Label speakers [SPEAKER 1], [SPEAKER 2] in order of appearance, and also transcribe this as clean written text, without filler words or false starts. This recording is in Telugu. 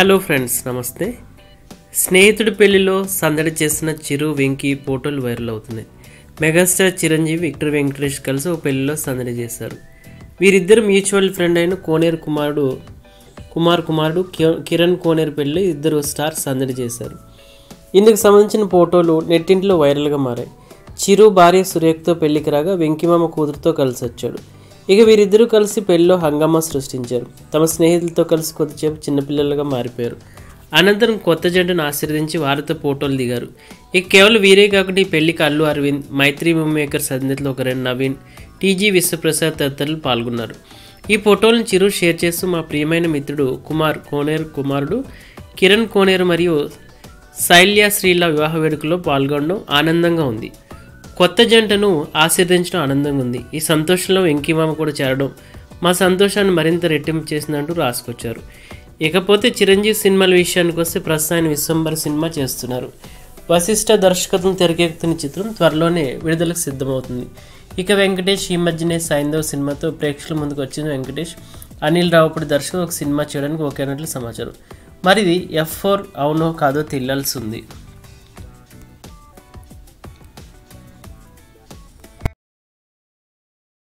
[SPEAKER 1] హలో ఫ్రెండ్స్, నమస్తే. స్నేహితుడి పెళ్లిలో సందడి చేసిన చిరు, వెంకీ ఫోటోలు వైరల్ అవుతున్నాయి. మెగాస్టార్ చిరంజీవి, విక్టర్ వెంకటేష్ కలిసి ఒక పెళ్లిలో సందడి చేశారు. వీరిద్దరు మ్యూచువల్ ఫ్రెండ్ అయిన కోనేరు కుమారుడు కిరణ్ కోనేరు పెళ్లి ఇద్దరు స్టార్ సందడి చేశారు. ఇందుకు సంబంధించిన ఫోటోలు నెట్టింట్లో వైరల్గా మారాయి. చిరు భార్య సురేఖ్తో పెళ్లికి రాగా వెంకీమామ కూతురుతో కలిసి వచ్చాడు. ఇక వీరిద్దరూ కలిసి పెళ్లిలో హంగామా సృష్టించారు. తమ స్నేహితులతో కలిసి కొద్దిసేపు చిన్నపిల్లలుగా మారిపోయారు. అనంతరం కొత్త జంటను ఆశీర్వదించి వారితో ఫోటోలు దిగారు. ఇక కేవలం వీరే కాకుండా ఈ పెళ్లికి అల్లు అరవింద్, మైత్రి మూవీ మేకర్స్ అధినేతలు ఒకరైన నవీన్, టీజీ విశ్వప్రసాద్ తదితరులు పాల్గొన్నారు. ఈ ఫోటోలను చిరు షేర్ చేస్తూ మా ప్రియమైన మిత్రుడు కోనేరు కుమారుడు కిరణ్ కోనేరు మరియు శైల్య శ్రీల వివాహ వేడుకలో పాల్గొనడం ఆనందంగా ఉంది. కొత్త జంటను ఆశీర్వదించడం ఆనందంగా ఉంది. ఈ సంతోషంలో వెంకీమామ కూడా చేరడం మా సంతోషాన్ని మరింత రెట్టింపు చేసిందంటూ రాసుకొచ్చారు. ఇకపోతే చిరంజీవి సినిమాల విషయానికి వస్తే ప్రస్తుతం ఆయన విశ్వంబర సినిమా చేస్తున్నారు. వశిష్ఠ దర్శకత్వం తెరకెక్కుతున్న చిత్రం త్వరలోనే విడుదలకు సిద్ధమవుతుంది. ఇక వెంకటేష్ ఈ మధ్యనే సైంధవ్ సినిమాతో ప్రేక్షకుల ముందుకు వచ్చిన వెంకటేష్ అనిల్ రావుపూడి దర్శకుడు ఒక సినిమా చేయడానికి ఓకే అన్నట్లు సమాచారం. మరి ఇది F4 అవునో కాదో తెలియాల్సి ఉంది.